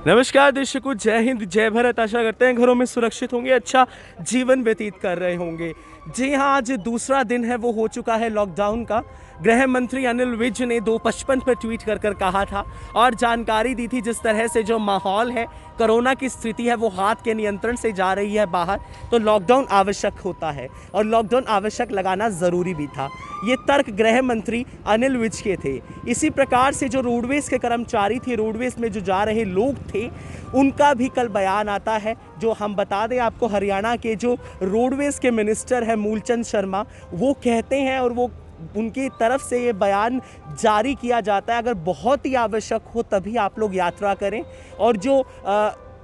नमस्कार दर्शकों, जय हिंद, जय भारत। आशा करते हैं घरों में सुरक्षित होंगे, अच्छा जीवन व्यतीत कर रहे होंगे। जी हाँ, आज दूसरा दिन है वो हो चुका है लॉकडाउन का। गृह मंत्री अनिल विज ने 2:55 पर ट्वीट कर कहा था और जानकारी दी थी जिस तरह से जो माहौल है, कोरोना की स्थिति है वो हाथ के नियंत्रण से जा रही है बाहर, तो लॉकडाउन आवश्यक होता है और लॉकडाउन आवश्यक लगाना ज़रूरी भी था। ये तर्क गृह मंत्री अनिल विज के थे। इसी प्रकार से जो रोडवेज़ के कर्मचारी थे, रोडवेज़ में जो जा रहे लोग थे, उनका भी कल बयान आता है। जो हम बता दें आपको, हरियाणा के जो रोडवेज़ के मिनिस्टर हैं मूलचंद शर्मा, वो कहते हैं और वो उनकी तरफ से ये बयान जारी किया जाता है, अगर बहुत ही आवश्यक हो तभी आप लोग यात्रा करें। और जो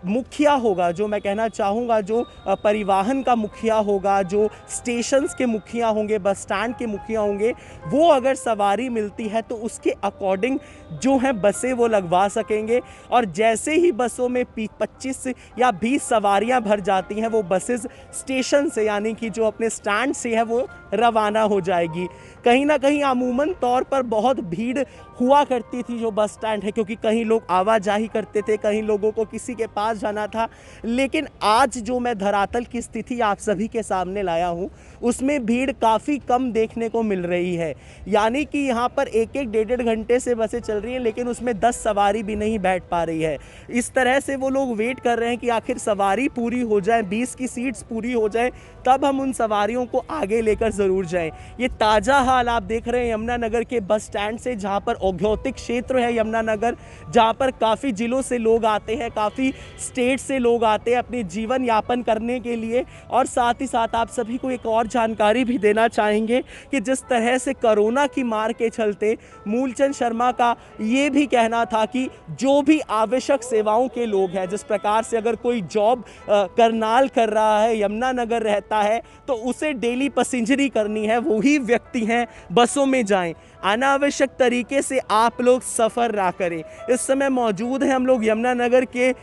मुखिया होगा, जो मैं कहना चाहूँगा, जो परिवहन का मुखिया होगा, जो स्टेशंस के मुखिया होंगे, बस स्टैंड के मुखिया होंगे, वो अगर सवारी मिलती है तो उसके अकॉर्डिंग जो है बसें वो लगवा सकेंगे। और जैसे ही बसों में 25 या 20 सवारियां भर जाती हैं, वो बसेस स्टेशन से, यानी कि जो अपने स्टैंड से है, वो रवाना हो जाएगी। कहीं ना कहीं अमूमन तौर पर बहुत भीड़ हुआ करती थी जो बस स्टैंड है, क्योंकि कहीं लोग आवाजाही करते थे, कहीं लोगों को किसी के पास जाना था। लेकिन आज जो मैं धरातल की स्थिति आप सभी के सामने लाया हूँ, उसमें भीड़ काफ़ी कम देखने को मिल रही है। यानी कि यहाँ पर एक डेढ़ घंटे से बसें चल रही हैं, लेकिन उसमें 10 सवारी भी नहीं बैठ पा रही है। इस तरह से वो लोग वेट कर रहे हैं कि आखिर सवारी पूरी हो जाए, 20 की सीट्स पूरी हो जाए, तब हम उन सवारियों को आगे लेकर ज़रूर जाएं। ये ताज़ा हाल आप देख रहे हैं यमुनानगर के बस स्टैंड से, जहाँ पर औद्योगिक क्षेत्र है यमुनानगर, जहाँ पर काफ़ी ज़िलों से लोग आते हैं, काफ़ी स्टेट से लोग आते हैं अपने जीवन यापन करने के लिए। और साथ ही साथ आप सभी को एक और जानकारी भी देना चाहेंगे कि जिस तरह से कोरोना की मार के चलते मूलचंद शर्मा का ये भी कहना था कि जो भी आवश्यक सेवाओं के लोग हैं, जिस प्रकार से अगर कोई जॉब करनाल कर रहा है, यमुनानगर रहता है, तो उसे डेली पैसेंजरी करनी है, वही व्यक्ति हैं बसों में जाएं। अनावश्यक तरीके से आप लोग सफ़र ना करें। इस समय मौजूद हैं हम लोग यमुनानगर के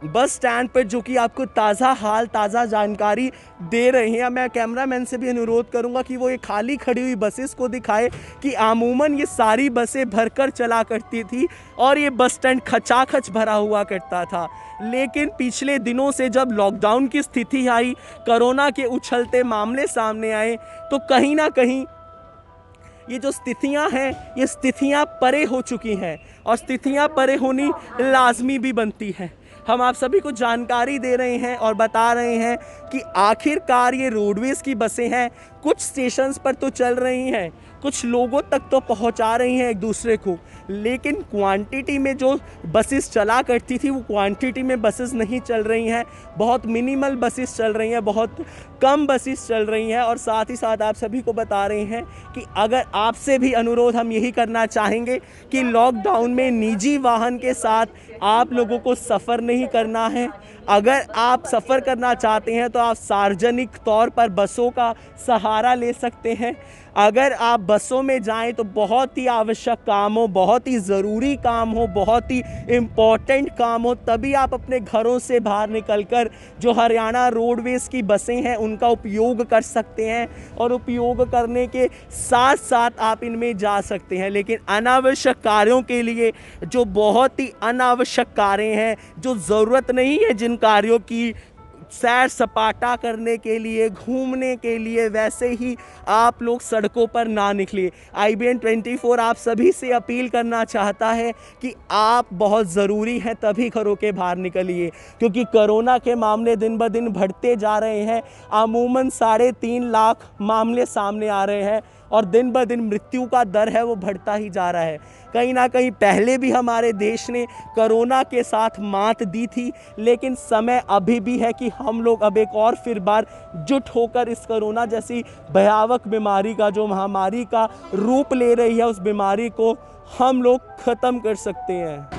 बस स्टैंड पर, जो कि आपको ताज़ा हाल, ताज़ा जानकारी दे रहे हैं। मैं कैमरामैन से भी अनुरोध करूंगा कि वो ये खाली खड़ी हुई बसेस को दिखाए कि अमूमन ये सारी बसें भरकर चला करती थी और ये बस स्टैंड खचाखच भरा हुआ करता था। लेकिन पिछले दिनों से जब लॉकडाउन की स्थिति आई, कोरोना के उछलते मामले सामने आए, तो कहीं ना कहीं ये जो स्थितियां हैं, ये स्थितियां परे हो चुकी हैं और स्थितियां परे होनी लाजमी भी बनती हैं। हम आप सभी को जानकारी दे रहे हैं और बता रहे हैं कि आखिरकार ये रोडवेज़ की बसें हैं, कुछ स्टेशंस पर तो चल रही हैं, कुछ लोगों तक तो पहुंचा रही हैं एक दूसरे को, लेकिन क्वांटिटी में जो बसेस चला करती थी वो क्वांटिटी में बसेस नहीं चल रही हैं। बहुत मिनिमल बसेस चल रही हैं, बहुत कम बसेस चल रही हैं। और साथ ही साथ आप सभी को बता रहे हैं कि अगर आपसे भी अनुरोध हम यही करना चाहेंगे कि लॉकडाउन में निजी वाहन के साथ आप लोगों को सफ़र नहीं करना है। अगर आप सफ़र करना चाहते हैं तो आप सार्वजनिक तौर पर बसों का सहारा ले सकते हैं। अगर आप बसों में जाएं तो बहुत ही आवश्यक काम हो, बहुत ही ज़रूरी काम हो, बहुत ही इम्पॉर्टेंट काम हो, तभी आप अपने घरों से बाहर निकलकर जो हरियाणा रोडवेज़ की बसें हैं उनका उपयोग कर सकते हैं और उपयोग करने के साथ साथ आप इनमें जा सकते हैं। लेकिन अनावश्यक कार्यों के लिए, जो बहुत ही अनावश्यक कार्य हैं, जो ज़रूरत नहीं है जिन कार्यों की, सैर सपाटा करने के लिए, घूमने के लिए, वैसे ही आप लोग सड़कों पर ना निकलिए। IBN 24 आप सभी से अपील करना चाहता है कि आप बहुत ज़रूरी हैं तभी घरों के बाहर निकलिए, क्योंकि कोरोना के मामले दिन ब दिन बढ़ते जा रहे हैं। अमूमन 3.5 लाख मामले सामने आ रहे हैं और दिन ब दिन मृत्यु का दर है वो बढ़ता ही जा रहा है। कहीं ना कहीं पहले भी हमारे देश ने कोरोना के साथ मात दी थी, लेकिन समय अभी भी है कि हम लोग अब एक और फिर बार जुट होकर इस कोरोना जैसी भयावह बीमारी का, जो महामारी का रूप ले रही है, उस बीमारी को हम लोग ख़त्म कर सकते हैं।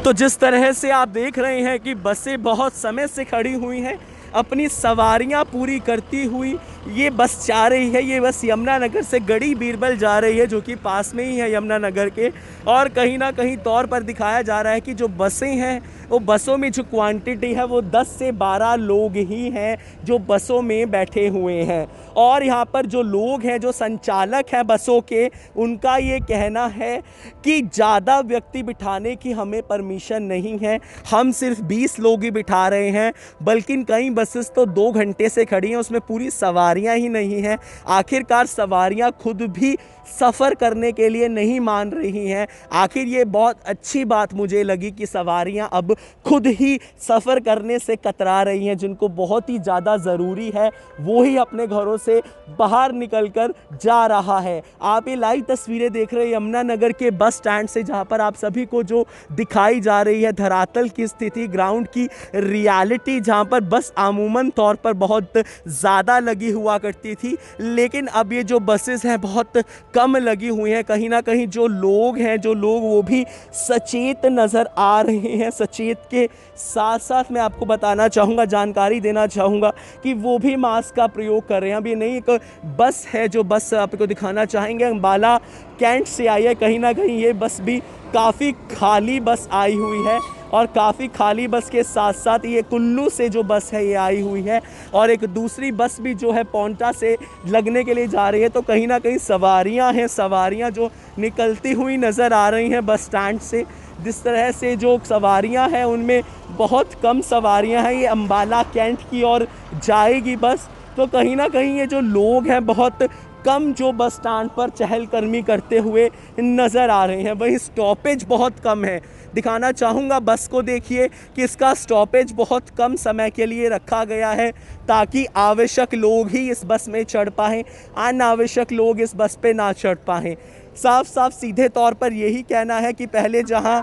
तो जिस तरह से आप देख रहे हैं कि बसें बहुत समय से खड़ी हुई हैं, अपनी सवारियां पूरी करती हुई ये बस जा रही है। ये बस यमुनानगर से गढ़ी बीरबल जा रही है, जो कि पास में ही है यमुनानगर के। और कहीं ना कहीं तौर पर दिखाया जा रहा है कि जो बसें हैं वो बसों में जो क्वांटिटी है वो 10 से 12 लोग ही हैं जो बसों में बैठे हुए हैं। और यहाँ पर जो लोग हैं, जो संचालक हैं बसों के, उनका ये कहना है कि ज़्यादा व्यक्ति बिठाने की हमें परमिशन नहीं है, हम सिर्फ 20 लोग ही बिठा रहे हैं। बल्कि कई बसेस तो 2 घंटे से खड़ी हैं, उसमें पूरी सवारियां ही नहीं हैं। आखिरकार सवारियां खुद भी सफ़र करने के लिए नहीं मान रही हैं। आखिर ये बहुत अच्छी बात मुझे लगी कि सवारियां अब खुद ही सफ़र करने से कतरा रही हैं। जिनको बहुत ही ज़्यादा ज़रूरी है वो ही अपने घरों से बाहर निकलकर जा रहा है। आप ये लाइव तस्वीरें देख रहे हैं यमुनानगर के बस स्टैंड से, जहां पर आप सभी को जो दिखाई जा रही है धरातल की स्थिति, ग्राउंड की रियलिटी, जहां पर बस आमूमन तौर पर बहुत ज़्यादा लगी हुआ करती थी, लेकिन अब ये जो बसेस हैं बहुत कम लगी हुई हैं। कहीं ना कहीं जो लोग हैं, वो भी सचेत नज़र आ रहे हैं। सचेत के साथ साथ मैं आपको बताना चाहूँगा, जानकारी देना चाहूँगा कि वो भी मास्क का प्रयोग कर रहे हैं। अब ये नई एक बस है, जो बस आपको दिखाना चाहेंगे, अम्बाला कैंट से आई है। कहीं ना कहीं ये बस भी काफ़ी खाली बस आई हुई है, और काफ़ी खाली बस के साथ साथ ये कुल्लू से जो बस है ये आई हुई है, और एक दूसरी बस भी जो है पौंटा से लगने के लिए जा रही है। तो कहीं ना कहीं सवारियां हैं, सवारियां जो निकलती हुई नज़र आ रही हैं बस स्टैंड से। जिस तरह से जो सवारियां हैं उनमें बहुत कम सवारियां हैं। ये अम्बाला कैंट की ओर जाएगी बस। तो कहीं ना कहीं ये जो लोग हैं बहुत कम जो बस स्टैंड पर चहलकदमी करते हुए नज़र आ रहे हैं। वहीं स्टॉपेज बहुत कम है। दिखाना चाहूँगा बस को, देखिए कि इसका स्टॉपेज बहुत कम समय के लिए रखा गया है, ताकि आवश्यक लोग ही इस बस में चढ़ पाएँ, अनावश्यक लोग इस बस पे ना चढ़ पाएँ। साफ साफ सीधे तौर पर यही कहना है कि पहले जहां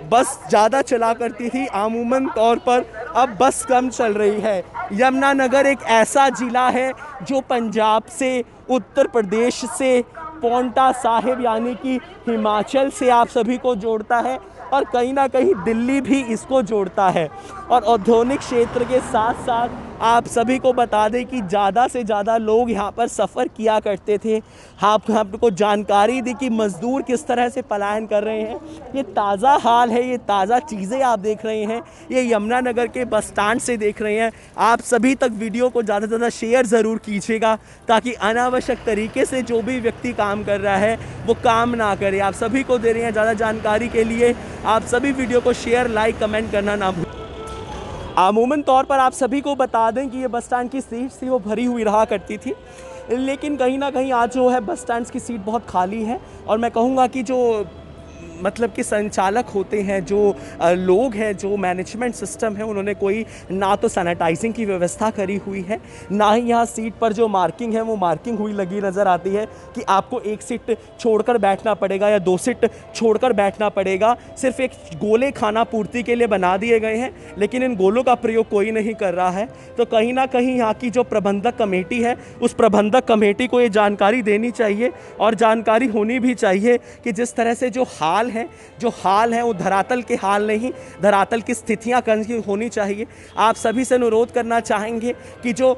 बस ज़्यादा चला करती थी आमूमन तौर पर, अब बस कम चल रही है। यमुनानगर एक ऐसा ज़िला है जो पंजाब से, उत्तर प्रदेश से, पौंटा साहिब यानी कि हिमाचल से आप सभी को जोड़ता है, और कहीं ना कहीं दिल्ली भी इसको जोड़ता है। और औद्योगिक क्षेत्र के साथ साथ आप सभी को बता दें कि ज़्यादा से ज़्यादा लोग यहाँ पर सफ़र किया करते थे। आपको जानकारी दी कि मज़दूर किस तरह से पलायन कर रहे हैं। ये ताज़ा हाल है, ये ताज़ा चीज़ें आप देख रहे हैं, ये यमुनानगर के बस स्टैंड से देख रहे हैं। आप सभी तक वीडियो को ज़्यादा से ज़्यादा शेयर ज़रूर कीजिएगा, ताकि अनावश्यक तरीके से जो भी व्यक्ति काम कर रहा है वो काम ना करे। आप सभी को दे रहे हैं ज़्यादा जानकारी के लिए आप सभी वीडियो को शेयर, लाइक, कमेंट करना ना भूलें। आमूमन तौर पर आप सभी को बता दें कि ये बस स्टैंड की सीट थी वो भरी हुई रहा करती थी, लेकिन कहीं ना कहीं आज जो है बस स्टैंड की सीट बहुत खाली है। और मैं कहूँगा कि जो मतलब कि संचालक होते हैं, जो लोग हैं, जो मैनेजमेंट सिस्टम है, उन्होंने कोई ना तो सैनिटाइजिंग की व्यवस्था करी हुई है, ना ही यहाँ सीट पर जो मार्किंग है वो मार्किंग हुई लगी नज़र आती है कि आपको एक सीट छोड़कर बैठना पड़ेगा या 2 सीट छोड़कर बैठना पड़ेगा। सिर्फ एक गोले खाना पूर्ति के लिए बना दिए गए हैं, लेकिन इन गोलों का प्रयोग कोई नहीं कर रहा है। तो कहीं ना कहीं यहाँ की जो प्रबंधक कमेटी है, उस प्रबंधक कमेटी को ये जानकारी देनी चाहिए, और जानकारी होनी भी चाहिए कि जिस तरह से जो हाल है वो धरातल के हाल नहीं, धरातल की स्थितियां होनी चाहिए। आप सभी से अनुरोध करना चाहेंगे कि जो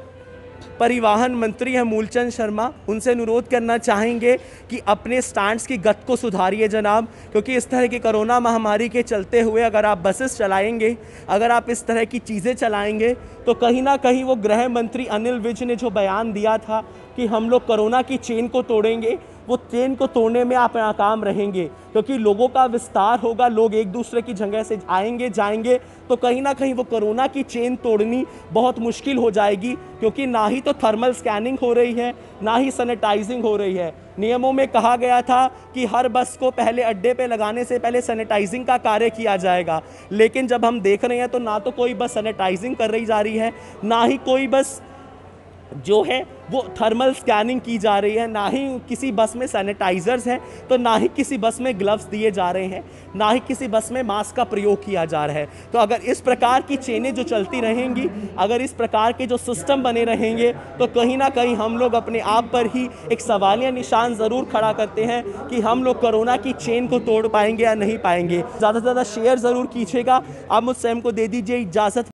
परिवहन मंत्री हैं मूलचंद शर्मा, उनसे अनुरोध करना चाहेंगे कि अपने स्टैंड्स की गति को सुधारिए जनाब, क्योंकि इस तरह की कोरोना महामारी के चलते हुए अगर आप बसेस चलाएंगे, अगर आप इस तरह की चीज़ें चलाएंगे, तो कहीं ना कहीं वो गृह मंत्री अनिल विज ने जो बयान दिया था कि हम लोग कोरोना की चेन को तोड़ेंगे, वो चेन को तोड़ने में आप नाकाम रहेंगे, क्योंकि लोगों का विस्तार होगा, लोग एक दूसरे की जगह से आएंगे जाएंगे, तो कहीं ना कहीं वो कोरोना की चेन तोड़नी बहुत मुश्किल हो जाएगी। क्योंकि ना ही तो थर्मल स्कैनिंग हो रही है, ना ही सैनिटाइजिंग हो रही है। नियमों में कहा गया था कि हर बस को पहले अड्डे पे लगाने से पहले सैनिटाइजिंग का कार्य किया जाएगा, लेकिन जब हम देख रहे हैं तो ना तो कोई बस सैनिटाइजिंग कर रही जा रही है, ना ही कोई बस जो है वो थर्मल स्कैनिंग की जा रही है, ना ही किसी बस में सैनिटाइजर्स हैं, तो ना ही किसी बस में ग्लव्स दिए जा रहे हैं, ना ही किसी बस में मास्क का प्रयोग किया जा रहा है। तो अगर इस प्रकार की चेनें जो चलती रहेंगी, अगर इस प्रकार के जो सिस्टम बने रहेंगे, तो कहीं ना कहीं हम लोग अपने आप पर ही एक सवालिया निशान ज़रूर खड़ा करते हैं कि हम लोग कोरोना की चेन को तोड़ पाएंगे या नहीं पाएंगे। ज़्यादा से ज़्यादा शेयर ज़रूर कीजिएगा। आप मुझसे हमको दे दीजिए इजाज़त।